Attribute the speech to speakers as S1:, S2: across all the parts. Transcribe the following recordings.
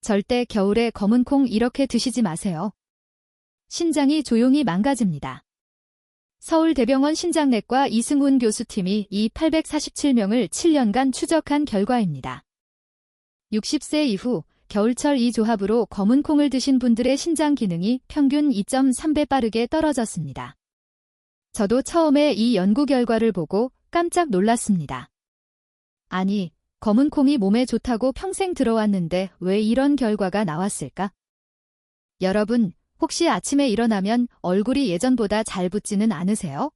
S1: 절대 겨울에 검은 콩 이렇게 드시지 마세요. 신장이 조용히 망가집니다. 서울대병원 신장내과 이승훈 교수팀이 이 847명을 7년간 추적한 결과입니다. 60세 이후 겨울철 이 조합으로 검은 콩을 드신 분들의 신장 기능이 평균 2.3배 빠르게 떨어졌습니다. 저도 처음에 이 연구 결과를 보고 깜짝 놀랐습니다. 아니, 검은 콩이 몸에 좋다고 평생 들어왔는데 왜 이런 결과가 나왔을까? 여러분, 혹시 아침에 일어나면 얼굴이 예전보다 잘 붓지는 않으세요?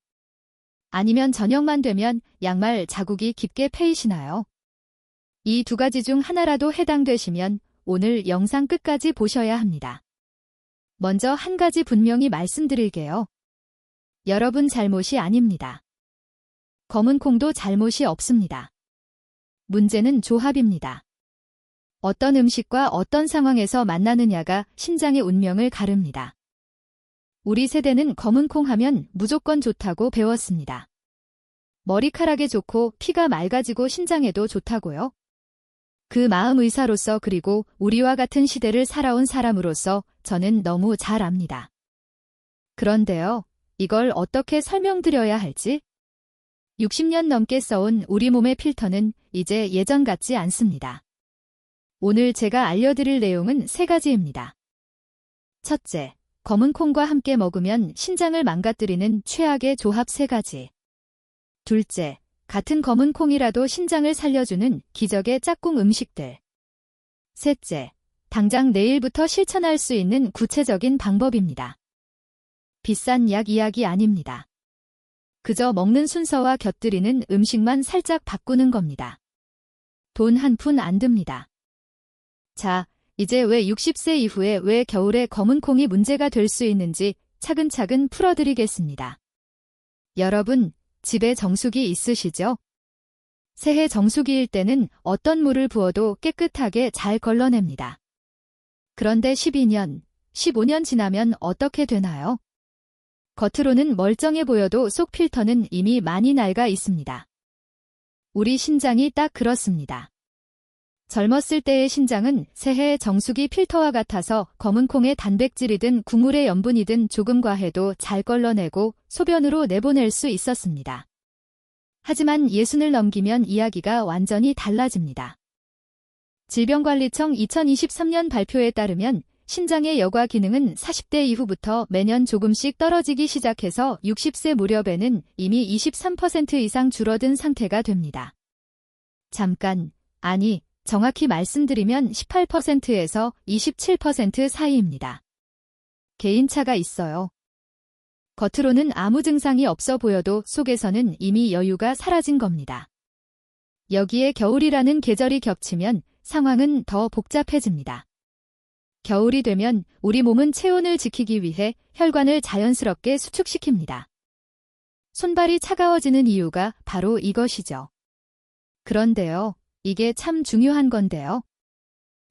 S1: 아니면 저녁만 되면 양말 자국이 깊게 패이시나요? 이 두 가지 중 하나라도 해당되시면 오늘 영상 끝까지 보셔야 합니다. 먼저 한 가지 분명히 말씀드릴게요. 여러분 잘못이 아닙니다. 검은 콩도 잘못이 없습니다. 문제는 조합입니다. 어떤 음식과 어떤 상황에서 만나느냐가 신장의 운명을 가릅니다. 우리 세대는 검은 콩 하면 무조건 좋다고 배웠습니다. 머리카락에 좋고 피가 맑아지고 신장에도 좋다고요? 그 마음 의사로서 그리고 우리와 같은 시대를 살아온 사람으로서 저는 너무 잘 압니다. 그런데요, 이걸 어떻게 설명드려야 할지? 60년 넘게 써온 우리 몸의 필터는 이제 예전 같지 않습니다. 오늘 제가 알려드릴 내용은 3가지입니다. 첫째, 검은 콩과 함께 먹으면 신장을 망가뜨리는 최악의 조합 3가지. 둘째, 같은 검은 콩이라도 신장을 살려주는 기적의 짝꿍 음식들. 셋째, 당장 내일부터 실천할 수 있는 구체적인 방법입니다. 비싼 약 이야기 아닙니다. 그저 먹는 순서와 곁들이는 음식만 살짝 바꾸는 겁니다. 돈 한 푼 안 듭니다. 자, 이제 왜 60세 이후에 왜 겨울에 검은 콩이 문제가 될 수 있는지 차근차근 풀어드리겠습니다. 여러분, 집에 정수기 있으시죠? 새해 정수기일 때는 어떤 물을 부어도 깨끗하게 잘 걸러냅니다. 그런데 12년, 15년 지나면 어떻게 되나요? 겉으로는 멀쩡해 보여도 속 필터는 이미 많이 낡아 있습니다. 우리 신장이 딱 그렇습니다. 젊었을 때의 신장은 새해 정수기 필터와 같아서 검은 콩의 단백질이든 국물의 염분이든 조금 과해도 잘 걸러내고 소변으로 내보낼 수 있었습니다. 하지만 60을 넘기면 이야기가 완전히 달라집니다. 질병관리청 2023년 발표에 따르면 신장의 여과 기능은 40대 이후부터 매년 조금씩 떨어지기 시작해서 60세 무렵에는 이미 23% 이상 줄어든 상태가 됩니다. 잠깐, 아니, 정확히 말씀드리면 18%에서 27% 사이입니다. 개인차가 있어요. 겉으로는 아무 증상이 없어 보여도 속에서는 이미 여유가 사라진 겁니다. 여기에 겨울이라는 계절이 겹치면 상황은 더 복잡해집니다. 겨울이 되면 우리 몸은 체온을 지키기 위해 혈관을 자연스럽게 수축시킵니다. 손발이 차가워지는 이유가 바로 이것이죠. 그런데요, 이게 참 중요한 건데요.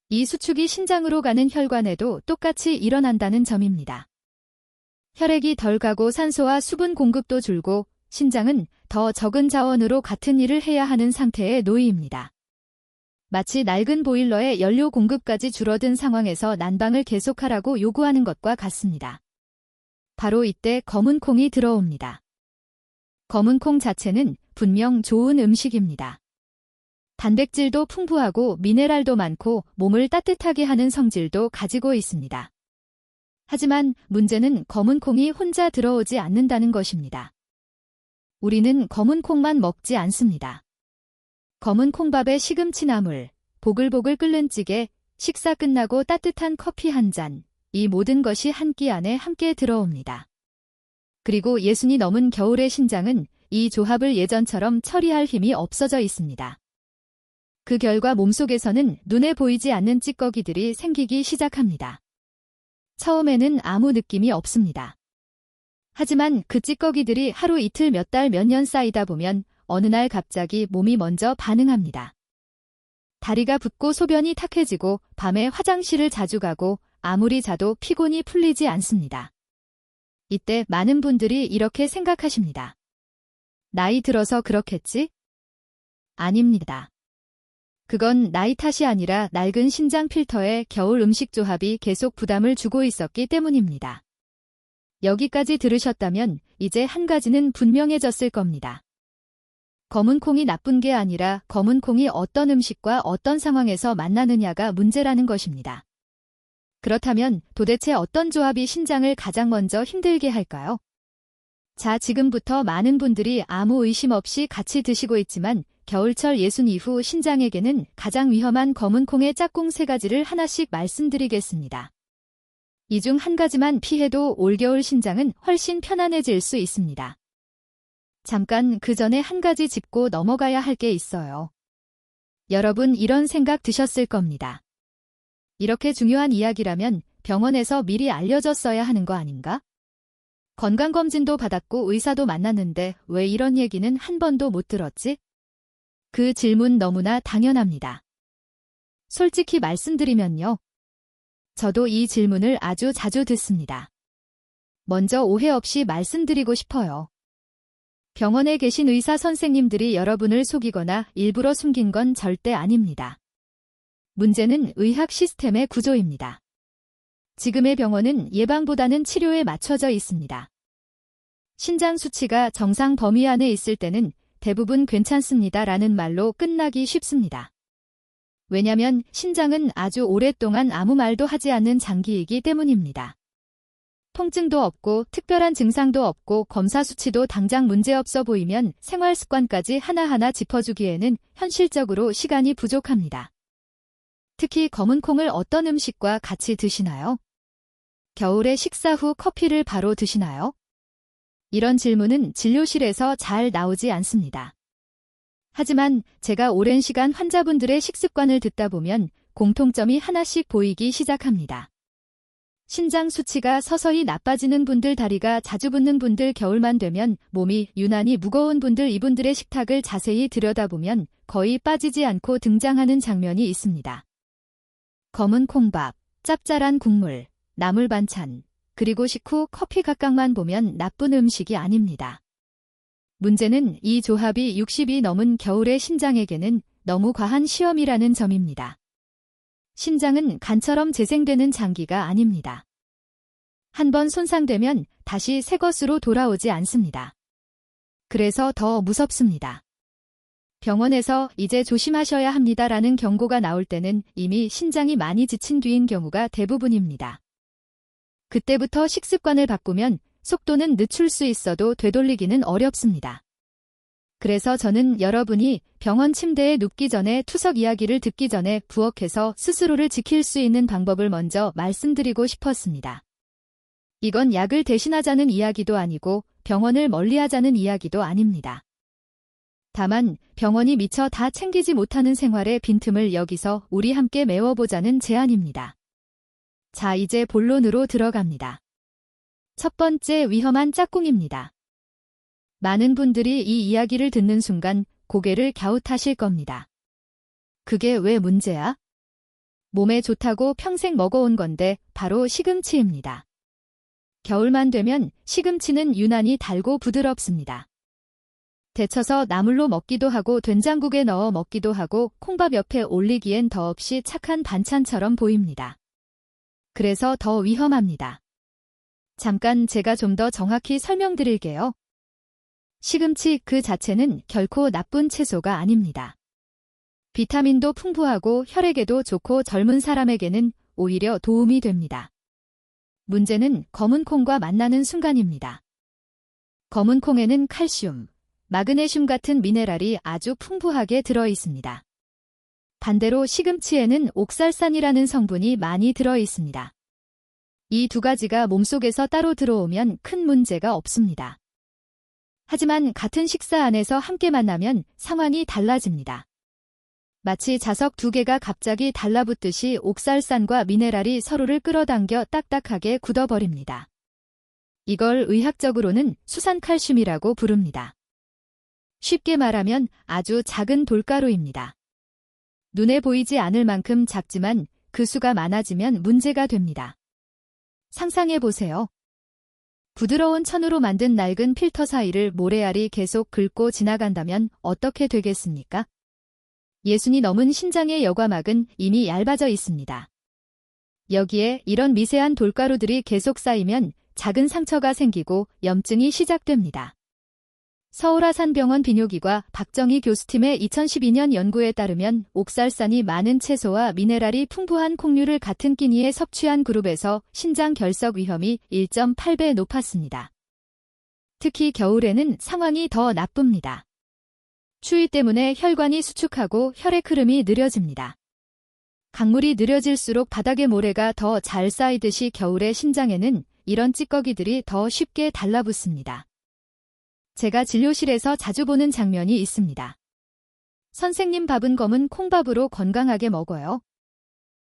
S1: 이 수축이 신장으로 가는 혈관에도 똑같이 일어난다는 점입니다. 혈액이 덜 가고 산소와 수분 공급도 줄고 신장은 더 적은 자원으로 같은 일을 해야 하는 상태에 놓입니다. 마치 낡은 보일러의 연료 공급까지 줄어든 상황에서 난방을 계속하라고 요구하는 것과 같습니다. 바로 이때 검은 콩이 들어옵니다. 검은 콩 자체는 분명 좋은 음식입니다. 단백질도 풍부하고 미네랄도 많고 몸을 따뜻하게 하는 성질도 가지고 있습니다. 하지만 문제는 검은 콩이 혼자 들어오지 않는다는 것입니다. 우리는 검은 콩만 먹지 않습니다. 검은 콩밥에 시금치 나물, 보글보글 끓는 찌개, 식사 끝나고 따뜻한 커피 한 잔, 이 모든 것이 한 끼 안에 함께 들어옵니다. 그리고 60이 넘은 겨울의 신장은 이 조합을 예전처럼 처리할 힘이 없어져 있습니다. 그 결과 몸속에서는 눈에 보이지 않는 찌꺼기들이 생기기 시작합니다. 처음에는 아무 느낌이 없습니다. 하지만 그 찌꺼기들이 하루 이틀 몇 달 몇 년 쌓이다 보면 어느 날 갑자기 몸이 먼저 반응합니다. 다리가 붓고 소변이 탁해지고 밤에 화장실을 자주 가고 아무리 자도 피곤이 풀리지 않습니다. 이때 많은 분들이 이렇게 생각하십니다. 나이 들어서 그렇겠지? 아닙니다. 그건 나이 탓이 아니라 낡은 신장 필터에 겨울 음식 조합이 계속 부담을 주고 있었기 때문입니다. 여기까지 들으셨다면 이제 한 가지는 분명해졌을 겁니다. 검은 콩이 나쁜 게 아니라 검은 콩이 어떤 음식과 어떤 상황에서 만나느냐가 문제라는 것입니다. 그렇다면 도대체 어떤 조합이 신장을 가장 먼저 힘들게 할까요? 자, 지금부터 많은 분들이 아무 의심 없이 같이 드시고 있지만 겨울철 예순 이후 신장에게는 가장 위험한 검은 콩의 짝꿍 3가지를 하나씩 말씀드리겠습니다. 이 중 한 가지만 피해도 올겨울 신장은 훨씬 편안해질 수 있습니다. 잠깐 그 전에 한 가지 짚고 넘어가야 할 게 있어요. 여러분 이런 생각 드셨을 겁니다. 이렇게 중요한 이야기라면 병원에서 미리 알려줬어야 하는 거 아닌가? 건강검진도 받았고 의사도 만났는데 왜 이런 얘기는 한 번도 못 들었지? 그 질문 너무나 당연합니다. 솔직히 말씀드리면요. 저도 이 질문을 아주 자주 듣습니다. 먼저 오해 없이 말씀드리고 싶어요. 병원에 계신 의사 선생님들이 여러분을 속이거나 일부러 숨긴 건 절대 아닙니다. 문제는 의학 시스템의 구조입니다. 지금의 병원은 예방보다는 치료에 맞춰져 있습니다. 신장 수치가 정상 범위 안에 있을 때는 대부분 괜찮습니다라는 말로 끝나기 쉽습니다. 왜냐면 신장은 아주 오랫동안 아무 말도 하지 않는 장기이기 때문입니다. 통증도 없고 특별한 증상도 없고 검사 수치도 당장 문제없어 보이면 생활 습관까지 하나하나 짚어주기에는 현실적으로 시간이 부족합니다. 특히 검은 콩을 어떤 음식과 같이 드시나요? 겨울에 식사 후 커피를 바로 드시나요? 이런 질문은 진료실에서 잘 나오지 않습니다. 하지만 제가 오랜 시간 환자분들의 식습관을 듣다 보면 공통점이 하나씩 보이기 시작합니다. 신장 수치가 서서히 나빠지는 분들, 다리가 자주 붓는 분들, 겨울만 되면 몸이 유난히 무거운 분들, 이분들의 식탁을 자세히 들여다보면 거의 빠지지 않고 등장하는 장면이 있습니다. 검은 콩밥, 짭짤한 국물, 나물 반찬, 그리고 식후 커피 각각만 보면 나쁜 음식이 아닙니다. 문제는 이 조합이 60이 넘은 겨울의 신장에게는 너무 과한 시험이라는 점입니다. 신장은 간처럼 재생되는 장기가 아닙니다. 한번 손상되면 다시 새 것으로 돌아오지 않습니다. 그래서 더 무섭습니다. 병원에서 이제 조심하셔야 합니다라는 경고가 나올 때는 이미 신장이 많이 지친 뒤인 경우가 대부분입니다. 그때부터 식습관을 바꾸면 속도는 늦출 수 있어도 되돌리기는 어렵습니다. 그래서 저는 여러분이 병원 침대에 눕기 전에 투석 이야기를 듣기 전에 부엌에서 스스로를 지킬 수 있는 방법을 먼저 말씀드리고 싶었습니다. 이건 약을 대신하자는 이야기도 아니고 병원을 멀리하자는 이야기도 아닙니다. 다만 병원이 미처 다 챙기지 못하는 생활의 빈틈을 여기서 우리 함께 메워보자는 제안입니다. 자, 이제 본론으로 들어갑니다. 첫 번째, 위험한 짝꿍입니다. 많은 분들이 이 이야기를 듣는 순간 고개를 갸웃하실 겁니다. 그게 왜 문제야? 몸에 좋다고 평생 먹어온 건데 바로 시금치입니다. 겨울만 되면 시금치는 유난히 달고 부드럽습니다. 데쳐서 나물로 먹기도 하고 된장국에 넣어 먹기도 하고 콩밥 옆에 올리기엔 더없이 착한 반찬처럼 보입니다. 그래서 더 위험합니다. 잠깐 제가 좀 더 정확히 설명드릴게요. 시금치 그 자체는 결코 나쁜 채소가 아닙니다. 비타민도 풍부하고 혈액에도 좋고 젊은 사람에게는 오히려 도움이 됩니다. 문제는 검은 콩과 만나는 순간입니다. 검은 콩에는 칼슘, 마그네슘 같은 미네랄이 아주 풍부하게 들어 있습니다. 반대로 시금치에는 옥살산이라는 성분이 많이 들어 있습니다. 이 두 가지가 몸속에서 따로 들어오면 큰 문제가 없습니다. 하지만 같은 식사 안에서 함께 만나면 상황이 달라집니다. 마치 자석 두 개가 갑자기 달라붙듯이 옥살산과 미네랄이 서로를 끌어당겨 딱딱하게 굳어버립니다. 이걸 의학적으로는 수산칼슘이라고 부릅니다. 쉽게 말하면 아주 작은 돌가루입니다. 눈에 보이지 않을 만큼 작지만 그 수가 많아지면 문제가 됩니다. 상상해보세요. 부드러운 천으로 만든 낡은 필터 사이를 모래알이 계속 긁고 지나간다면 어떻게 되겠습니까? 예순이 넘은 신장의 여과막은 이미 얇아져 있습니다. 여기에 이런 미세한 돌가루들이 계속 쌓이면 작은 상처가 생기고 염증이 시작됩니다. 서울아산병원 비뇨기과 박정희 교수팀의 2012년 연구에 따르면 옥살산이 많은 채소와 미네랄이 풍부한 콩류를 같은 끼니에 섭취한 그룹에서 신장 결석 위험이 1.8배 높았습니다. 특히 겨울에는 상황이 더 나쁩니다. 추위 때문에 혈관이 수축하고 혈액 흐름이 느려집니다. 강물이 느려질수록 바닥에 모래가 더 잘 쌓이듯이 겨울의 신장에는 이런 찌꺼기들이 더 쉽게 달라붙습니다. 제가 진료실에서 자주 보는 장면이 있습니다. 선생님, 밥은 검은 콩밥으로 건강하게 먹어요.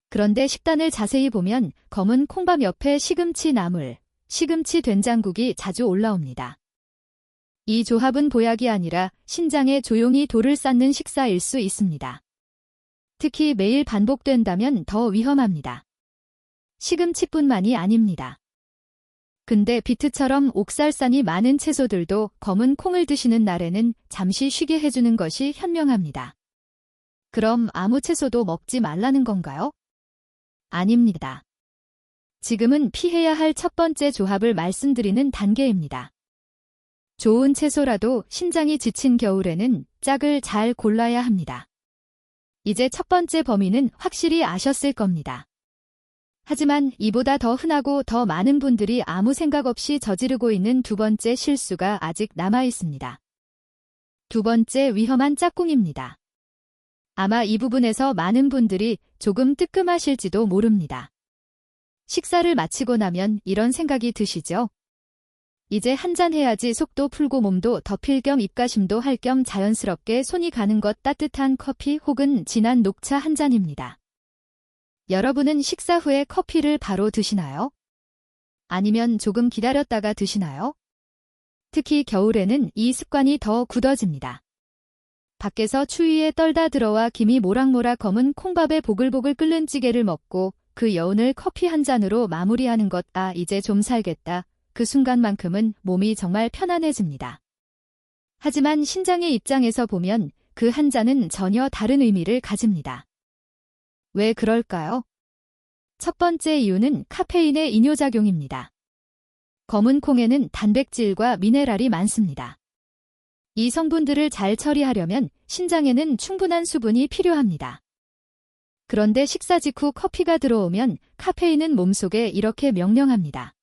S1: 그런데 식단을 자세히 보면 검은 콩밥 옆에 시금치 나물, 시금치 된장국이 자주 올라옵니다. 이 조합은 보약이 아니라 신장에 조용히 돌을 쌓는 식사일 수 있습니다. 특히 매일 반복된다면 더 위험합니다. 시금치뿐만이 아닙니다. 근데 비트처럼 옥살산이 많은 채소들도 검은 콩을 드시는 날에는 잠시 쉬게 해주는 것이 현명합니다. 그럼 아무 채소도 먹지 말라는 건가요? 아닙니다. 지금은 피해야 할 첫 번째 조합을 말씀드리는 단계입니다. 좋은 채소라도 신장이 지친 겨울에는 짝을 잘 골라야 합니다. 이제 첫 번째 범위는 확실히 아셨을 겁니다. 하지만 이보다 더 흔하고 더 많은 분들이 아무 생각 없이 저지르고 있는 두 번째 실수가 아직 남아 있습니다. 두 번째 위험한 짝꿍입니다. 아마 이 부분에서 많은 분들이 조금 뜨끔하실지도 모릅니다. 식사를 마치고 나면 이런 생각이 드시죠? 이제 한잔 해야지 속도 풀고 몸도 덮일 겸 입가심도 할 겸 자연스럽게 손이 가는 것 따뜻한 커피 혹은 진한 녹차 한 잔입니다. 여러분은 식사 후에 커피를 바로 드시나요? 아니면 조금 기다렸다가 드시나요? 특히 겨울에는 이 습관이 더 굳어집니다. 밖에서 추위에 떨다 들어와 김이 모락모락 검은 콩밥에 보글보글 끓는 찌개를 먹고 그 여운을 커피 한 잔으로 마무리하는 것, 아, 이제 좀 살겠다. 그 순간만큼은 몸이 정말 편안해집니다. 하지만 신장의 입장에서 보면 그 한 잔은 전혀 다른 의미를 가집니다. 왜 그럴까요? 첫 번째 이유는 카페인의 이뇨작용입니다. 검은 콩에는 단백질과 미네랄이 많습니다. 이 성분들을 잘 처리하려면 신장에는 충분한 수분이 필요합니다. 그런데 식사 직후 커피가 들어오면 카페인은 몸속에 이렇게 명령합니다.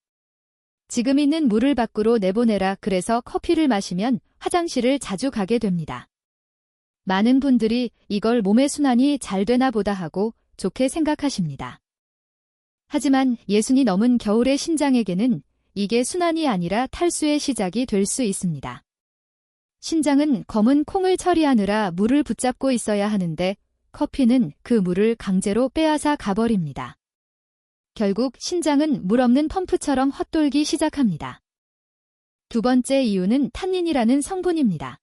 S1: 지금 있는 물을 밖으로 내보내라. 그래서 커피를 마시면 화장실을 자주 가게 됩니다. 많은 분들이 이걸 몸의 순환이 잘 되나 보다 하고 좋게 생각하십니다. 하지만 예순이 넘은 겨울의 신장에게는 이게 순환이 아니라 탈수의 시작이 될 수 있습니다. 신장은 검은 콩을 처리하느라 물을 붙잡고 있어야 하는데 커피는 그 물을 강제로 빼앗아 가버립니다. 결국 신장은 물 없는 펌프처럼 헛돌기 시작합니다. 두 번째 이유는 탄닌이라는 성분입니다.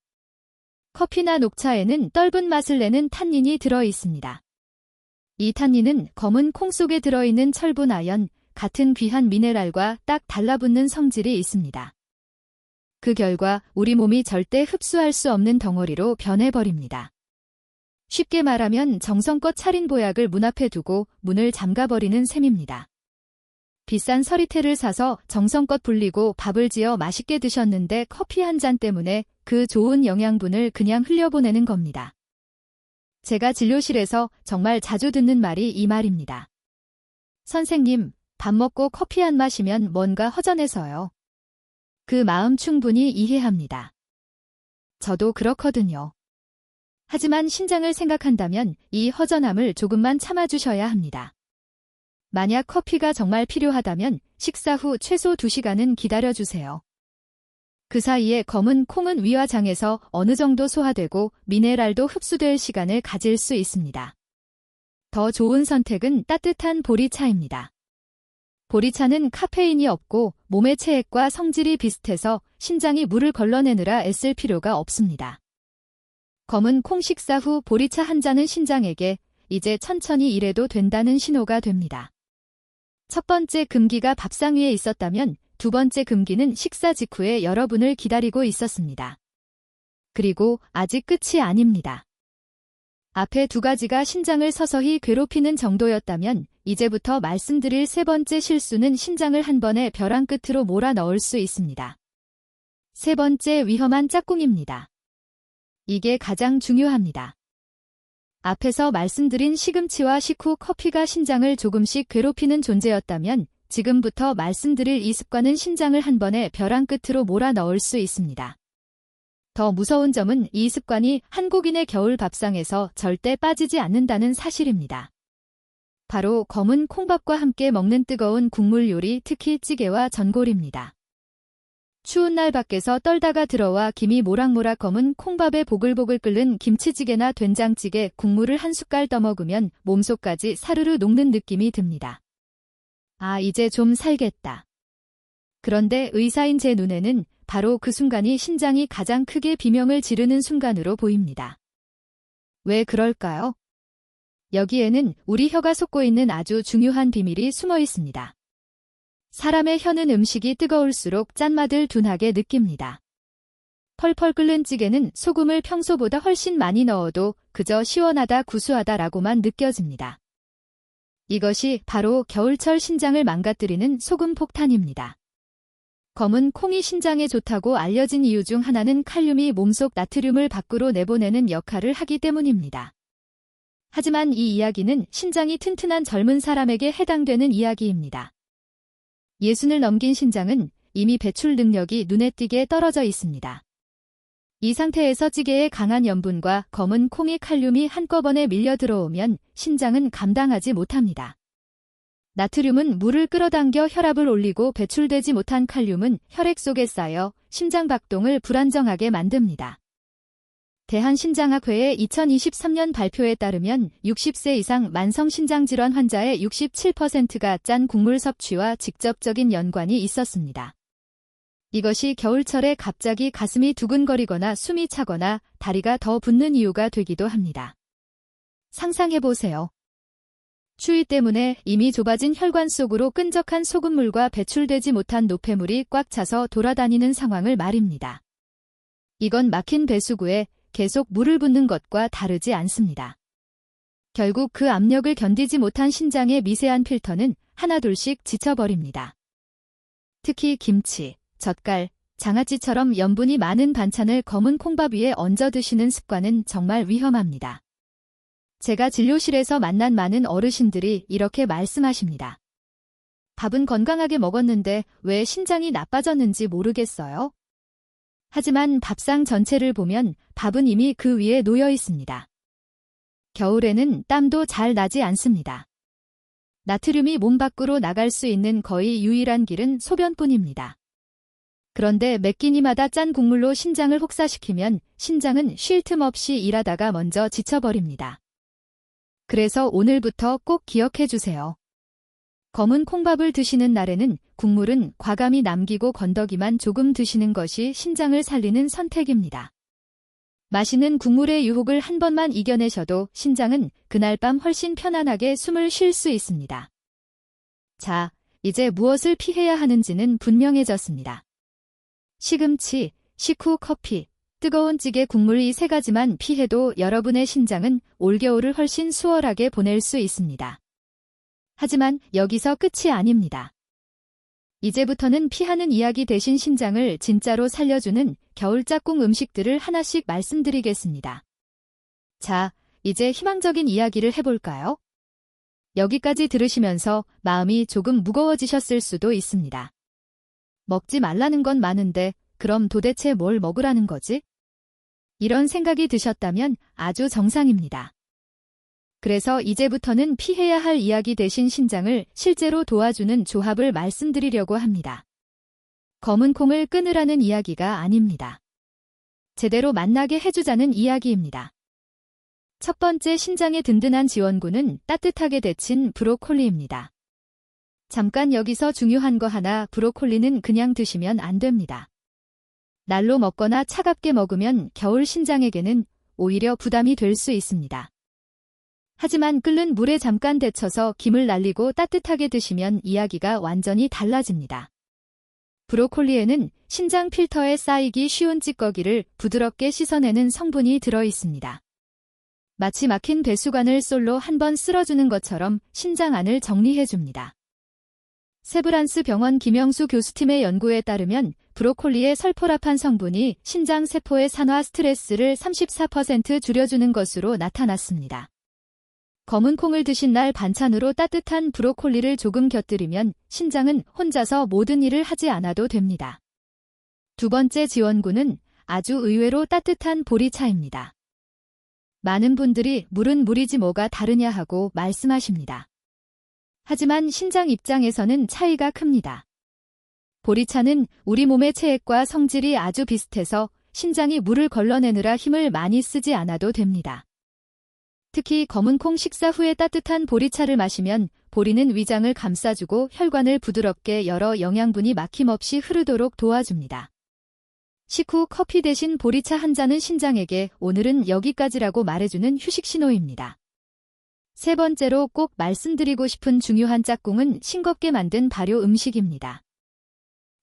S1: 커피나 녹차에는 떫은 맛을 내는 탄닌이 들어 있습니다. 이 탄닌은 검은 콩 속에 들어있는 철분, 아연, 같은 귀한 미네랄과 딱 달라붙는 성질이 있습니다. 그 결과 우리 몸이 절대 흡수할 수 없는 덩어리로 변해버립니다. 쉽게 말하면 정성껏 차린 보약을 문 앞에 두고 문을 잠가버리는 셈입니다. 비싼 서리태를 사서 정성껏 불리고 밥을 지어 맛있게 드셨는데 커피 한 잔 때문에 그 좋은 영양분을 그냥 흘려보내는 겁니다. 제가 진료실에서 정말 자주 듣는 말이 이 말입니다. 선생님, 밥 먹고 커피 안 마시면 뭔가 허전해서요. 그 마음 충분히 이해합니다. 저도 그렇거든요. 하지만 신장을 생각한다면 이 허전함을 조금만 참아주셔야 합니다. 만약 커피가 정말 필요하다면 식사 후 최소 2시간은 기다려주세요. 그 사이에 검은 콩은 위와 장에서 어느 정도 소화되고 미네랄도 흡수될 시간을 가질 수 있습니다. 더 좋은 선택은 따뜻한 보리차입니다. 보리차는 카페인이 없고 몸의 체액과 성질이 비슷해서 신장이 물을 걸러내느라 애쓸 필요가 없습니다. 검은 콩 식사 후 보리차 한 잔은 신장에게 이제 천천히 일해도 된다는 신호가 됩니다. 첫 번째 금기가 밥상 위에 있었다면 두 번째 금기는 식사 직후에 여러분을 기다리고 있었습니다. 그리고 아직 끝이 아닙니다. 앞에 두 가지가 신장을 서서히 괴롭히는 정도였다면 이제부터 말씀드릴 세 번째 실수는 신장을 한 번에 벼랑 끝으로 몰아 넣을 수 있습니다. 세 번째 위험한 짝꿍입니다. 이게 가장 중요합니다. 앞에서 말씀드린 시금치와 식후 커피가 신장을 조금씩 괴롭히는 존재였다면 지금부터 말씀드릴 이 습관은 신장을 한 번에 벼랑 끝으로 몰아 넣을 수 있습니다. 더 무서운 점은 이 습관이 한국인의 겨울 밥상에서 절대 빠지지 않는다는 사실입니다. 바로 검은 콩밥과 함께 먹는 뜨거운 국물 요리, 특히 찌개와 전골입니다. 추운 날 밖에서 떨다가 들어와 김이 모락모락 검은 콩밥에 보글보글 끓는 김치찌개나 된장찌개, 국물을 한 숟갈 떠먹으면 몸속까지 사르르 녹는 느낌이 듭니다. 아, 이제 좀 살겠다. 그런데 의사인 제 눈에는 바로 그 순간이 신장이 가장 크게 비명을 지르는 순간으로 보입니다. 왜 그럴까요? 여기에는 우리 혀가 솟고 있는 아주 중요한 비밀이 숨어 있습니다. 사람의 혀는 음식이 뜨거울수록 짠맛을 둔하게 느낍니다. 펄펄 끓는 찌개는 소금을 평소보다 훨씬 많이 넣어도 그저 시원하다 구수하다라고만 느껴집니다. 이것이 바로 겨울철 신장을 망가뜨리는 소금 폭탄입니다. 검은 콩이 신장에 좋다고 알려진 이유 중 하나는 칼륨이 몸속 나트륨을 밖으로 내보내는 역할을 하기 때문입니다. 하지만 이 이야기는 신장이 튼튼한 젊은 사람에게 해당되는 이야기입니다. 60을 넘긴 신장은 이미 배출 능력이 눈에 띄게 떨어져 있습니다. 이 상태에서 찌개의 강한 염분과 검은 콩의 칼륨이 한꺼번에 밀려 들어오면 신장은 감당하지 못합니다. 나트륨은 물을 끌어당겨 혈압을 올리고 배출되지 못한 칼륨은 혈액 속에 쌓여 심장 박동을 불안정하게 만듭니다. 대한신장학회의 2023년 발표에 따르면 60세 이상 만성신장질환 환자의 67%가 짠 국물 섭취와 직접적인 연관이 있었습니다. 이것이 겨울철에 갑자기 가슴이 두근거리거나 숨이 차거나 다리가 더 붓는 이유가 되기도 합니다. 상상해보세요. 추위 때문에 이미 좁아진 혈관 속으로 끈적한 소금물과 배출되지 못한 노폐물이 꽉 차서 돌아다니는 상황을 말입니다. 이건 막힌 배수구에 계속 물을 붓는 것과 다르지 않습니다. 결국 그 압력을 견디지 못한 신장의 미세한 필터는 하나둘씩 지쳐버립니다. 특히 김치, 젓갈, 장아찌처럼 염분이 많은 반찬을 검은 콩밥 위에 얹어 드시는 습관은 정말 위험합니다. 제가 진료실에서 만난 많은 어르신들이 이렇게 말씀하십니다. 밥은 건강하게 먹었는데 왜 신장이 나빠졌는지 모르겠어요. 하지만 밥상 전체를 보면 밥은 이미 그 위에 놓여 있습니다. 겨울에는 땀도 잘 나지 않습니다. 나트륨이 몸 밖으로 나갈 수 있는 거의 유일한 길은 소변뿐입니다. 그런데 매 끼니마다 짠 국물로 신장을 혹사시키면 신장은 쉴 틈 없이 일하다가 먼저 지쳐버립니다. 그래서 오늘부터 꼭 기억해 주세요. 검은 콩밥을 드시는 날에는 국물은 과감히 남기고 건더기만 조금 드시는 것이 신장을 살리는 선택입니다. 마시는 국물의 유혹을 한 번만 이겨내셔도 신장은 그날 밤 훨씬 편안하게 숨을 쉴 수 있습니다. 자, 이제 무엇을 피해야 하는지는 분명해졌습니다. 시금치, 식후 커피, 뜨거운 찌개 국물 이 세 가지만 피해도 여러분의 신장은 올겨울을 훨씬 수월하게 보낼 수 있습니다. 하지만 여기서 끝이 아닙니다. 이제부터는 피하는 이야기 대신 신장을 진짜로 살려주는 겨울 짝꿍 음식들을 하나씩 말씀드리겠습니다. 자, 이제 희망적인 이야기를 해볼까요? 여기까지 들으시면서 마음이 조금 무거워지셨을 수도 있습니다. 먹지 말라는 건 많은데 그럼 도대체 뭘 먹으라는 거지? 이런 생각이 드셨다면 아주 정상입니다. 그래서 이제부터는 피해야 할 이야기 대신 신장을 실제로 도와주는 조합을 말씀드리려고 합니다. 검은 콩을 끊으라는 이야기가 아닙니다. 제대로 만나게 해주자는 이야기입니다. 첫 번째 신장의 든든한 지원군은 따뜻하게 데친 브로콜리입니다. 잠깐 여기서 중요한 거 하나, 브로콜리는 그냥 드시면 안 됩니다. 날로 먹거나 차갑게 먹으면 겨울 신장에게는 오히려 부담이 될 수 있습니다. 하지만 끓는 물에 잠깐 데쳐서 김을 날리고 따뜻하게 드시면 이야기가 완전히 달라집니다. 브로콜리에는 신장 필터에 쌓이기 쉬운 찌꺼기를 부드럽게 씻어내는 성분이 들어 있습니다. 마치 막힌 배수관을 솔로 한 번 쓸어주는 것처럼 신장 안을 정리해줍니다. 세브란스 병원 김영수 교수팀의 연구에 따르면 브로콜리의 설포라판 성분이 신장 세포의 산화 스트레스를 34% 줄여주는 것으로 나타났습니다. 검은 콩을 드신 날 반찬으로 따뜻한 브로콜리를 조금 곁들이면 신장은 혼자서 모든 일을 하지 않아도 됩니다. 두 번째 지원군은 아주 의외로 따뜻한 보리차입니다. 많은 분들이 물은 물이지 뭐가 다르냐 하고 말씀하십니다. 하지만 신장 입장에서는 차이가 큽니다. 보리차는 우리 몸의 체액과 성질이 아주 비슷해서 신장이 물을 걸러내느라 힘을 많이 쓰지 않아도 됩니다. 특히 검은 콩 식사 후에 따뜻한 보리차를 마시면 보리는 위장을 감싸주고 혈관을 부드럽게 열어 영양분이 막힘없이 흐르도록 도와줍니다. 식후 커피 대신 보리차 한 잔은 신장에게 오늘은 여기까지라고 말해주는 휴식 신호입니다. 세 번째로 꼭 말씀드리고 싶은 중요한 짝꿍은 싱겁게 만든 발효 음식입니다.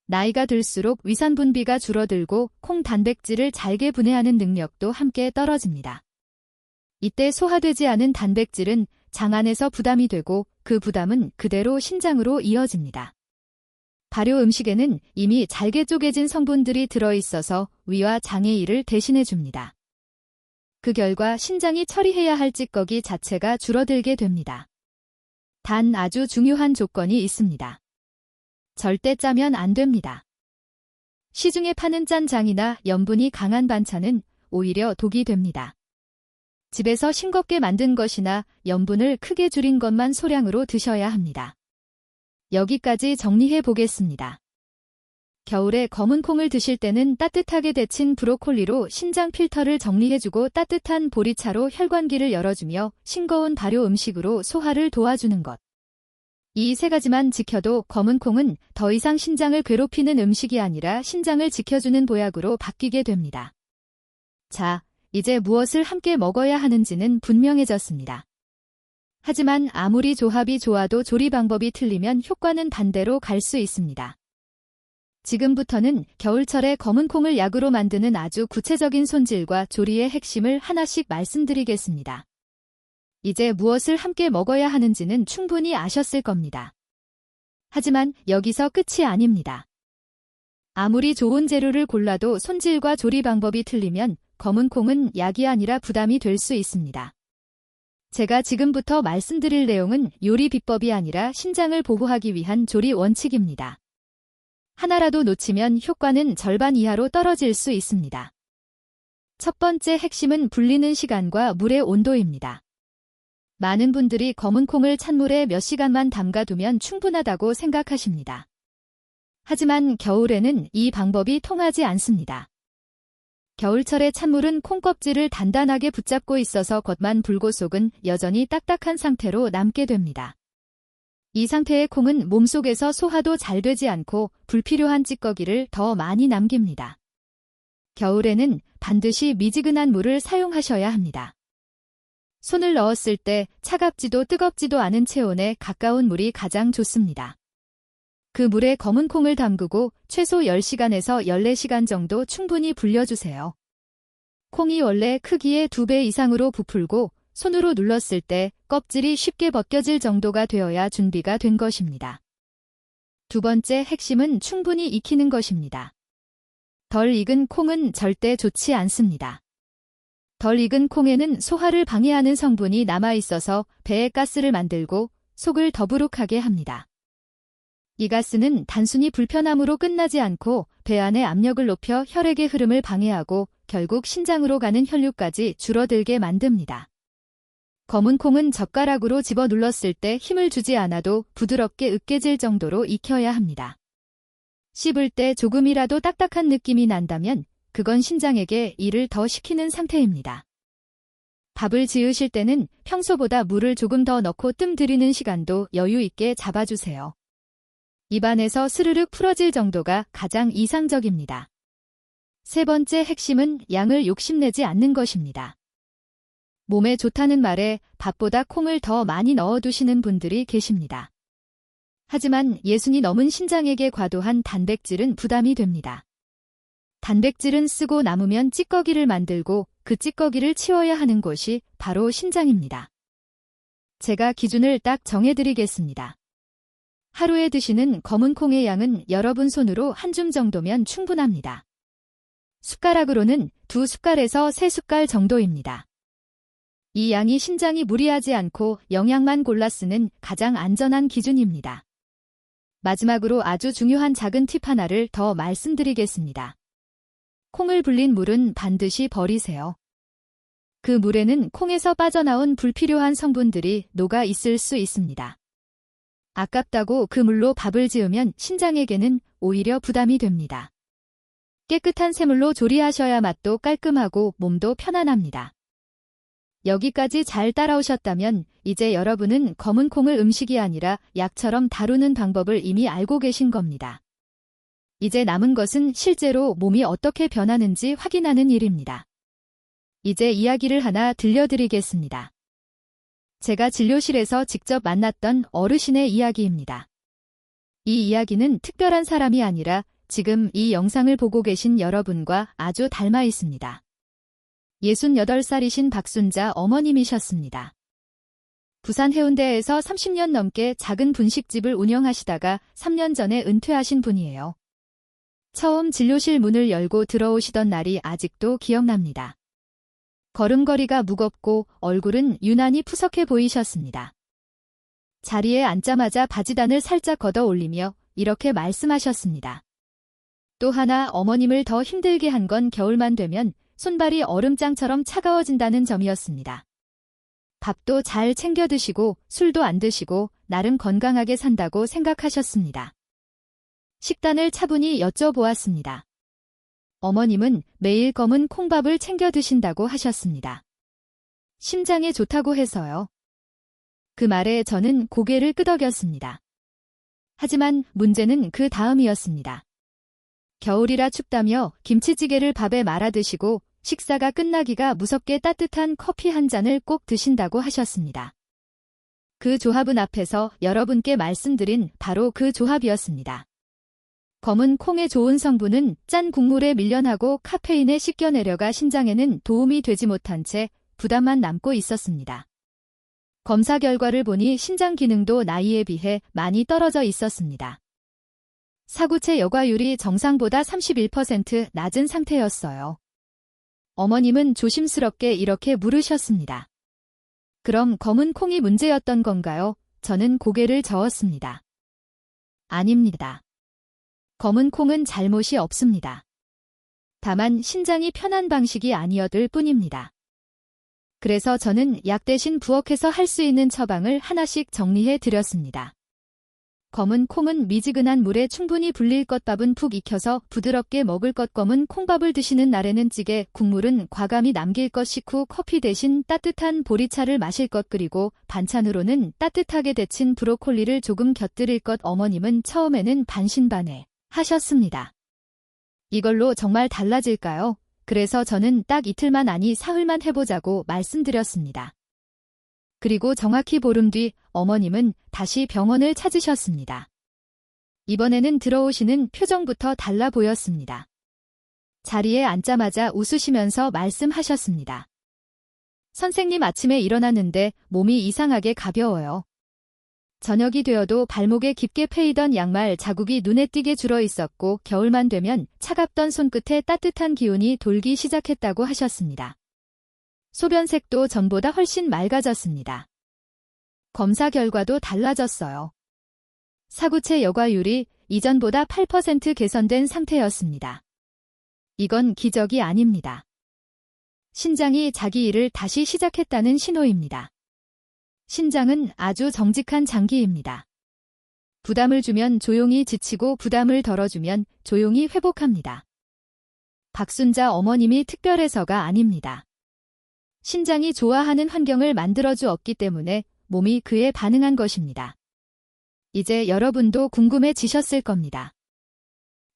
S1: 나이가 들수록 위산 분비가 줄어들고 콩 단백질을 잘게 분해하는 능력도 함께 떨어집니다. 이때 소화되지 않은 단백질은 장 안에서 부담이 되고 그 부담은 그대로 신장으로 이어집니다. 발효 음식에는 이미 잘게 쪼개진 성분들이 들어있어서 위와 장의 일을 대신해줍니다. 그 결과 신장이 처리해야 할 찌꺼기 자체가 줄어들게 됩니다. 단 아주 중요한 조건이 있습니다. 절대 짜면 안 됩니다. 시중에 파는 짠장이나 염분이 강한 반찬은 오히려 독이 됩니다. 집에서 싱겁게 만든 것이나 염분을 크게 줄인 것만 소량으로 드셔야 합니다. 여기까지 정리해 보겠습니다. 겨울에 검은 콩을 드실 때는 따뜻하게 데친 브로콜리로 신장 필터를 정리해주고 따뜻한 보리차로 혈관기를 열어주며 싱거운 발효 음식으로 소화를 도와주는 것. 이 세 가지만 지켜도 검은 콩은 더 이상 신장을 괴롭히는 음식이 아니라 신장을 지켜주는 보약으로 바뀌게 됩니다. 자, 이제 무엇을 함께 먹어야 하는지는 분명해졌습니다. 하지만 아무리 조합이 좋아도 조리 방법이 틀리면 효과는 반대로 갈 수 있습니다. 지금부터는 겨울철에 검은 콩을 약으로 만드는 아주 구체적인 손질과 조리의 핵심을 하나씩 말씀드리겠습니다. 이제 무엇을 함께 먹어야 하는지는 충분히 아셨을 겁니다. 하지만 여기서 끝이 아닙니다. 아무리 좋은 재료를 골라도 손질과 조리 방법이 틀리면 검은 콩은 약이 아니라 부담이 될 수 있습니다. 제가 지금부터 말씀드릴 내용은 요리 비법이 아니라 신장을 보호하기 위한 조리 원칙입니다. 하나라도 놓치면 효과는 절반 이하로 떨어질 수 있습니다. 첫 번째 핵심은 불리는 시간과 물의 온도입니다. 많은 분들이 검은 콩을 찬물에 몇 시간만 담가두면 충분하다고 생각하십니다. 하지만 겨울에는 이 방법이 통하지 않습니다. 겨울철의 찬물은 콩껍질을 단단하게 붙잡고 있어서 겉만 불고 속은 여전히 딱딱한 상태로 남게 됩니다. 이 상태의 콩은 몸속에서 소화도 잘 되지 않고 불필요한 찌꺼기를 더 많이 남깁니다. 겨울에는 반드시 미지근한 물을 사용하셔야 합니다. 손을 넣었을 때 차갑지도 뜨겁지도 않은 체온에 가까운 물이 가장 좋습니다. 그 물에 검은 콩을 담그고 최소 10시간에서 14시간 정도 충분히 불려주세요. 콩이 원래 크기의 2배 이상으로 부풀고 손으로 눌렀을 때 껍질이 쉽게 벗겨질 정도가 되어야 준비가 된 것입니다. 두 번째 핵심은 충분히 익히는 것입니다. 덜 익은 콩은 절대 좋지 않습니다. 덜 익은 콩에는 소화를 방해하는 성분이 남아있어서 배에 가스를 만들고 속을 더부룩하게 합니다. 이 가스는 단순히 불편함으로 끝나지 않고 배 안의 압력을 높여 혈액의 흐름을 방해하고 결국 신장으로 가는 혈류까지 줄어들게 만듭니다. 검은 콩은 젓가락으로 집어 눌렀을 때 힘을 주지 않아도 부드럽게 으깨질 정도로 익혀야 합니다. 씹을 때 조금이라도 딱딱한 느낌이 난다면 그건 신장에게 일을 더 시키는 상태입니다. 밥을 지으실 때는 평소보다 물을 조금 더 넣고 뜸 들이는 시간도 여유 있게 잡아주세요. 입안에서 스르륵 풀어질 정도가 가장 이상적입니다. 세 번째 핵심은 양을 욕심내지 않는 것입니다. 몸에 좋다는 말에 밥보다 콩을 더 많이 넣어두시는 분들이 계십니다. 하지만 60이 넘은 신장에게 과도한 단백질은 부담이 됩니다. 단백질은 쓰고 남으면 찌꺼기를 만들고 그 찌꺼기를 치워야 하는 곳이 바로 신장입니다. 제가 기준을 딱 정해드리겠습니다. 하루에 드시는 검은 콩의 양은 여러분 손으로 한 줌 정도면 충분합니다. 숟가락으로는 2숟갈에서 3숟갈 정도입니다. 이 양이 신장이 무리하지 않고 영양만 골라 쓰는 가장 안전한 기준입니다. 마지막으로 아주 중요한 작은 팁 하나를 더 말씀드리겠습니다. 콩을 불린 물은 반드시 버리세요. 그 물에는 콩에서 빠져나온 불필요한 성분들이 녹아 있을 수 있습니다. 아깝다고 그 물로 밥을 지으면 신장에게는 오히려 부담이 됩니다. 깨끗한 샘물로 조리하셔야 맛도 깔끔하고 몸도 편안합니다. 여기까지 잘 따라오셨다면 이제 여러분은 검은 콩을 음식이 아니라 약처럼 다루는 방법을 이미 알고 계신 겁니다. 이제 남은 것은 실제로 몸이 어떻게 변하는지 확인하는 일입니다. 이제 이야기를 하나 들려드리겠습니다. 제가 진료실에서 직접 만났던 어르신의 이야기입니다. 이 이야기는 특별한 사람이 아니라 지금 이 영상을 보고 계신 여러분과 아주 닮아 있습니다. 68살이신 박순자 어머님이셨습니다. 부산 해운대에서 30년 넘게 작은 분식집을 운영하시다가 3년 전에 은퇴하신 분이에요. 처음 진료실 문을 열고 들어오시던 날이 아직도 기억납니다. 걸음걸이가 무겁고 얼굴은 유난히 푸석해 보이셨습니다. 자리에 앉자마자 바지단을 살짝 걷어 올리며 이렇게 말씀하셨습니다. 또 하나 어머님을 더 힘들게 한 건 겨울만 되면 손발이 얼음장처럼 차가워진다는 점이었습니다. 밥도 잘 챙겨 드시고 술도 안 드시고 나름 건강하게 산다고 생각하셨습니다. 식단을 차분히 여쭤보았습니다. 어머님은 매일 검은 콩밥을 챙겨 드신다고 하셨습니다. 심장에 좋다고 해서요. 그 말에 저는 고개를 끄덕였습니다. 하지만 문제는 그 다음이었습니다. 겨울이라 춥다며 김치찌개를 밥에 말아 드시고 식사가 끝나기가 무섭게 따뜻한 커피 한 잔을 꼭 드신다고 하셨습니다. 그 조합은 앞에서 여러분께 말씀드린 바로 그 조합이었습니다. 검은 콩의 좋은 성분은 짠 국물에 밀려나고 카페인에 씻겨 내려가 신장에는 도움이 되지 못한 채 부담만 남고 있었습니다. 검사 결과를 보니 신장 기능도 나이에 비해 많이 떨어져 있었습니다. 사구체 여과율이 정상보다 31% 낮은 상태였어요. 어머님은 조심스럽게 이렇게 물으셨습니다. 그럼 검은 콩이 문제였던 건가요? 저는 고개를 저었습니다. 아닙니다. 검은 콩은 잘못이 없습니다. 다만 신장이 편한 방식이 아니었을 뿐입니다. 그래서 저는 약 대신 부엌에서 할 수 있는 처방을 하나씩 정리해 드렸습니다. 검은 콩은 미지근한 물에 충분히 불릴 것, 밥은 푹 익혀서 부드럽게 먹을 것, 검은 콩밥을 드시는 날에는 찌개, 국물은 과감히 남길 것, 식후 커피 대신 따뜻한 보리차를 마실 것, 그리고 반찬으로는 따뜻하게 데친 브로콜리를 조금 곁들일 것. 어머님은 처음에는 반신반의 하셨습니다. 이걸로 정말 달라질까요? 그래서 저는 딱 이틀만 아니 사흘만 해보자고 말씀드렸습니다. 그리고 정확히 보름 뒤 어머님은 다시 병원을 찾으셨습니다. 이번에는 들어오시는 표정부터 달라 보였습니다. 자리에 앉자마자 웃으시면서 말씀하셨습니다. 선생님, 아침에 일어났는데 몸이 이상하게 가벼워요. 저녁이 되어도 발목에 깊게 패이던 양말 자국이 눈에 띄게 줄어 있었고 겨울만 되면 차갑던 손끝에 따뜻한 기운이 돌기 시작했다고 하셨습니다. 소변색도 전보다 훨씬 맑아졌습니다. 검사 결과도 달라졌어요. 사구체 여과율이 이전보다 8% 개선된 상태였습니다. 이건 기적이 아닙니다. 신장이 자기 일을 다시 시작했다는 신호입니다. 신장은 아주 정직한 장기입니다. 부담을 주면 조용히 지치고 부담을 덜어주면 조용히 회복합니다. 박순자 어머님이 특별해서가 아닙니다. 신장이 좋아하는 환경을 만들어주었기 때문에 몸이 그에 반응한 것입니다. 이제 여러분도 궁금해지셨을 겁니다.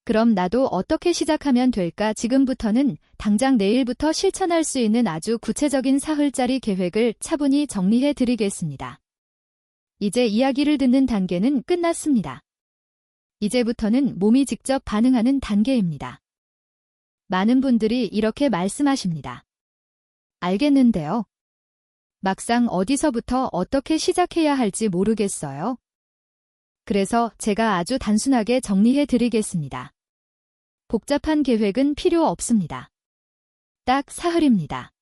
S1: 그럼 나도 어떻게 시작하면 될까? 지금부터는 당장 내일부터 실천할 수 있는 아주 구체적인 사흘짜리 계획을 차분히 정리해 드리겠습니다. 이제 이야기를 듣는 단계는 끝났습니다. 이제부터는 몸이 직접 반응하는 단계입니다. 많은 분들이 이렇게 말씀하십니다. 알겠는데요. 막상 어디서부터 어떻게 시작해야 할지 모르겠어요. 그래서 제가 아주 단순하게 정리해 드리겠습니다. 복잡한 계획은 필요 없습니다. 딱 사흘입니다.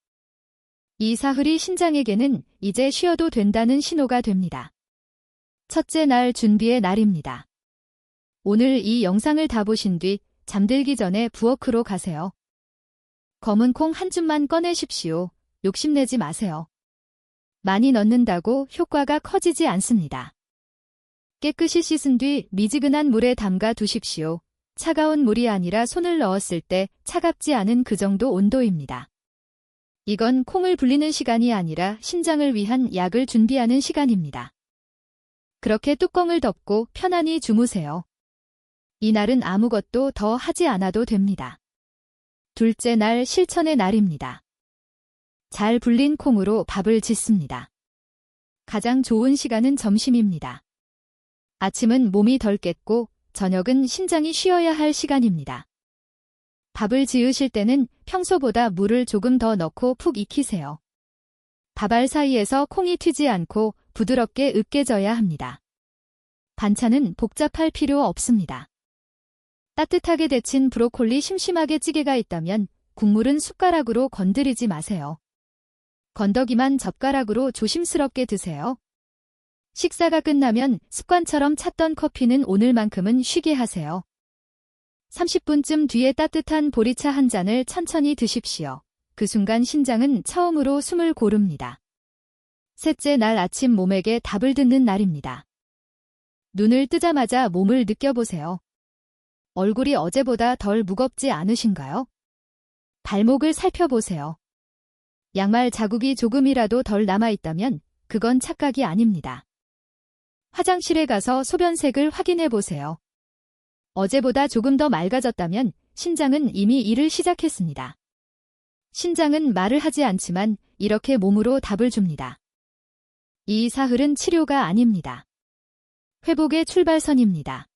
S1: 이 사흘이 신장에게는 이제 쉬어도 된다는 신호가 됩니다. 첫째 날 준비의 날입니다. 오늘 이 영상을 다 보신 뒤 잠들기 전에 부엌으로 가세요. 검은 콩 한 줌만 꺼내십시오. 욕심내지 마세요. 많이 넣는다고 효과가 커지지 않습니다. 깨끗이 씻은 뒤 미지근한 물에 담가 두십시오. 차가운 물이 아니라 손을 넣었을 때 차갑지 않은 그 정도 온도입니다. 이건 콩을 불리는 시간이 아니라 신장을 위한 약을 준비하는 시간입니다. 그렇게 뚜껑을 덮고 편안히 주무세요. 이날은 아무것도 더 하지 않아도 됩니다. 둘째 날 실천의 날입니다. 잘 불린 콩으로 밥을 짓습니다. 가장 좋은 시간은 점심입니다. 아침은 몸이 덜 깼고 저녁은 신장이 쉬어야 할 시간입니다. 밥을 지으실 때는 평소보다 물을 조금 더 넣고 푹 익히세요. 밥알 사이에서 콩이 튀지 않고 부드럽게 으깨져야 합니다. 반찬은 복잡할 필요 없습니다. 따뜻하게 데친 브로콜리 심심하게 찌개가 있다면 국물은 숟가락으로 건드리지 마세요. 건더기만 젓가락으로 조심스럽게 드세요. 식사가 끝나면 습관처럼 찾던 커피는 오늘만큼은 쉬게 하세요. 30분쯤 뒤에 따뜻한 보리차 한 잔을 천천히 드십시오. 그 순간 신장은 처음으로 숨을 고릅니다. 셋째 날 아침 몸에게 답을 듣는 날입니다. 눈을 뜨자마자 몸을 느껴보세요. 얼굴이 어제보다 덜 무겁지 않으신가요? 발목을 살펴보세요. 양말 자국이 조금이라도 덜 남아있다면 그건 착각이 아닙니다. 화장실에 가서 소변색을 확인해 보세요. 어제보다 조금 더 맑아졌다면 신장은 이미 일을 시작했습니다. 신장은 말을 하지 않지만 이렇게 몸으로 답을 줍니다. 이 사흘은 치료가 아닙니다. 회복의 출발선입니다.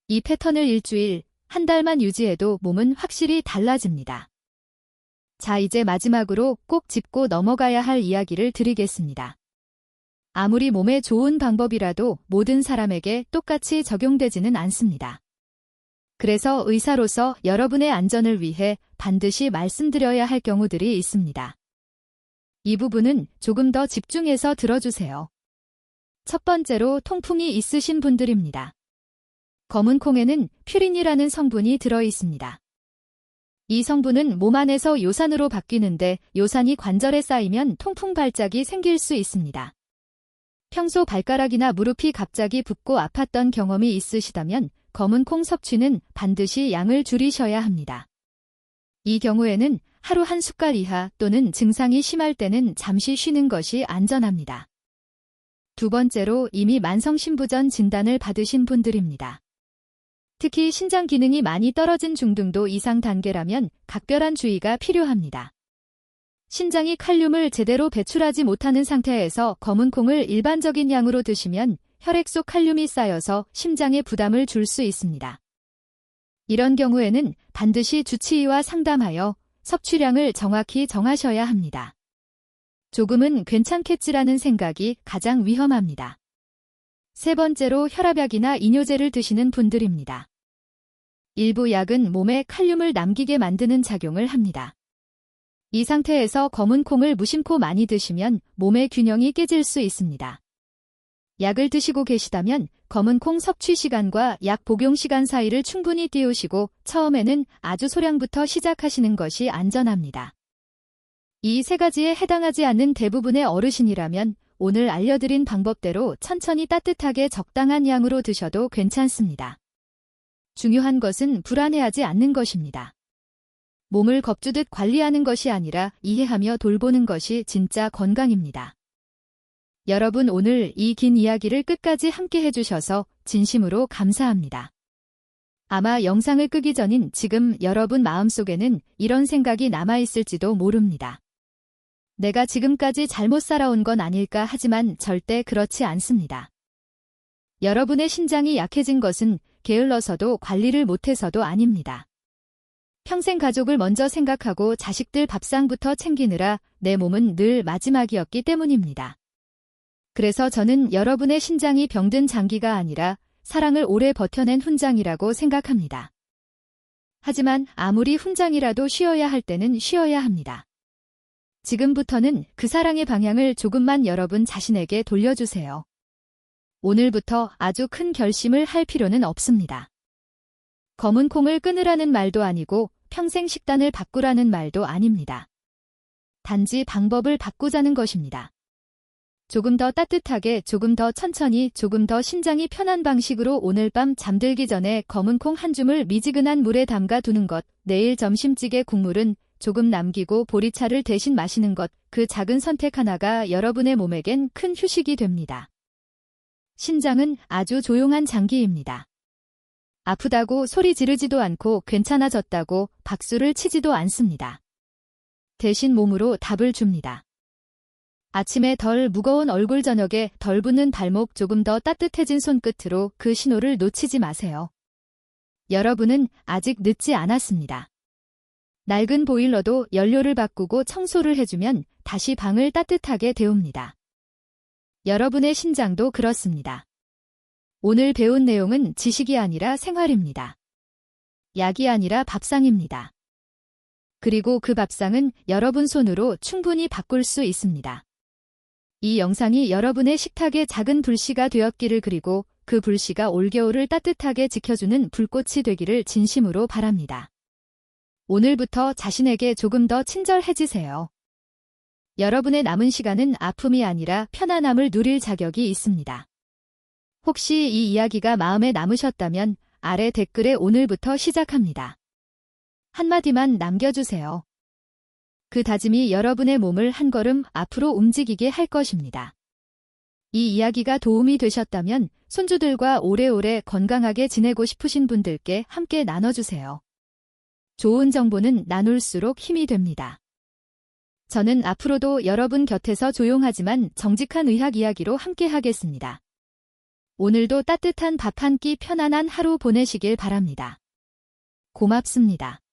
S1: 이 패턴을 일주일, 한 달만 유지해도 몸은 확실히 달라집니다. 자, 이제 마지막으로 꼭 짚고 넘어가야 할 이야기를 드리겠습니다. 아무리 몸에 좋은 방법이라도 모든 사람에게 똑같이 적용되지는 않습니다. 그래서 의사로서 여러분의 안전을 위해 반드시 말씀드려야 할 경우들이 있습니다. 이 부분은 조금 더 집중해서 들어주세요. 첫 번째로 통풍이 있으신 분들입니다. 검은 콩에는 퓨린이라는 성분이 들어 있습니다. 이 성분은 몸 안에서 요산으로 바뀌는데 요산이 관절에 쌓이면 통풍 발작이 생길 수 있습니다. 평소 발가락이나 무릎이 갑자기 붓고 아팠던 경험이 있으시다면 검은 콩 섭취는 반드시 양을 줄이셔야 합니다. 이 경우에는 하루 한 숟갈 이하 또는 증상이 심할 때는 잠시 쉬는 것이 안전합니다. 두 번째로 이미 만성신부전 진단을 받으신 분들입니다. 특히 신장 기능이 많이 떨어진 중등도 이상 단계라면 각별한 주의가 필요합니다. 신장이 칼륨을 제대로 배출하지 못하는 상태에서 검은 콩을 일반적인 양으로 드시면 혈액 속 칼륨이 쌓여서 심장에 부담을 줄 수 있습니다. 이런 경우에는 반드시 주치의와 상담하여 섭취량을 정확히 정하셔야 합니다. 조금은 괜찮겠지라는 생각이 가장 위험합니다. 세 번째로 혈압약이나 이뇨제를 드시는 분들입니다. 일부 약은 몸에 칼륨을 남기게 만드는 작용을 합니다. 이 상태에서 검은 콩을 무심코 많이 드시면 몸의 균형이 깨질 수 있습니다. 약을 드시고 계시다면 검은 콩 섭취 시간과 약 복용 시간 사이를 충분히 띄우시고 처음에는 아주 소량부터 시작하시는 것이 안전합니다. 이 세 가지에 해당하지 않는 대부분의 어르신이라면 오늘 알려드린 방법대로 천천히 따뜻하게 적당한 양으로 드셔도 괜찮습니다. 중요한 것은 불안해하지 않는 것입니다. 몸을 겁주듯 관리하는 것이 아니라 이해하며 돌보는 것이 진짜 건강입니다. 여러분, 오늘 이 긴 이야기를 끝까지 함께 해주셔서 진심으로 감사합니다. 아마 영상을 끄기 전인 지금 여러분 마음속에는 이런 생각이 남아있을지도 모릅니다. 내가 지금까지 잘못 살아온 건 아닐까 하지만 절대 그렇지 않습니다. 여러분의 신장이 약해진 것은 게을러서도 관리를 못해서도 아닙니다. 평생 가족을 먼저 생각하고 자식들 밥상부터 챙기느라 내 몸은 늘 마지막이었기 때문입니다. 그래서 저는 여러분의 신장이 병든 장기가 아니라 사랑을 오래 버텨낸 훈장이라고 생각합니다. 하지만 아무리 훈장이라도 쉬어야 할 때는 쉬어야 합니다. 지금부터는 그 사랑의 방향을 조금만 여러분 자신에게 돌려주세요. 오늘부터 아주 큰 결심을 할 필요는 없습니다. 검은 콩을 끊으라는 말도 아니고 평생 식단을 바꾸라는 말도 아닙니다. 단지 방법을 바꾸자는 것입니다. 조금 더 따뜻하게, 조금 더 천천히, 조금 더 신장이 편한 방식으로 오늘 밤 잠들기 전에 검은 콩 한 줌을 미지근한 물에 담가 두는 것, 내일 점심찌개 국물은 조금 남기고 보리차를 대신 마시는 것, 그 작은 선택 하나가 여러분의 몸에겐 큰 휴식이 됩니다. 신장은 아주 조용한 장기입니다. 아프다고 소리 지르지도 않고 괜찮아졌다고 박수를 치지도 않습니다. 대신 몸으로 답을 줍니다. 아침에 덜 무거운 얼굴, 저녁에 덜 붓는 발목, 조금 더 따뜻해진 손끝으로 그 신호를 놓치지 마세요. 여러분은 아직 늦지 않았습니다. 낡은 보일러도 연료를 바꾸고 청소를 해주면 다시 방을 따뜻하게 데웁니다. 여러분의 신장도 그렇습니다. 오늘 배운 내용은 지식이 아니라 생활입니다. 약이 아니라 밥상입니다. 그리고 그 밥상은 여러분 손으로 충분히 바꿀 수 있습니다. 이 영상이 여러분의 식탁의 작은 불씨가 되었기를, 그리고 그 불씨가 올겨울을 따뜻하게 지켜주는 불꽃이 되기를 진심으로 바랍니다. 오늘부터 자신에게 조금 더 친절해지세요. 여러분의 남은 시간은 아픔이 아니라 편안함을 누릴 자격이 있습니다. 혹시 이 이야기가 마음에 남으셨다면 아래 댓글에 오늘부터 시작합니다. 한마디만 남겨주세요. 그 다짐이 여러분의 몸을 한 걸음 앞으로 움직이게 할 것입니다. 이 이야기가 도움이 되셨다면 손주들과 오래오래 건강하게 지내고 싶으신 분들께 함께 나눠주세요. 좋은 정보는 나눌수록 힘이 됩니다. 저는 앞으로도 여러분 곁에서 조용하지만 정직한 의학 이야기로 함께 하겠습니다. 오늘도 따뜻한 밥 한 끼, 편안한 하루 보내시길 바랍니다. 고맙습니다.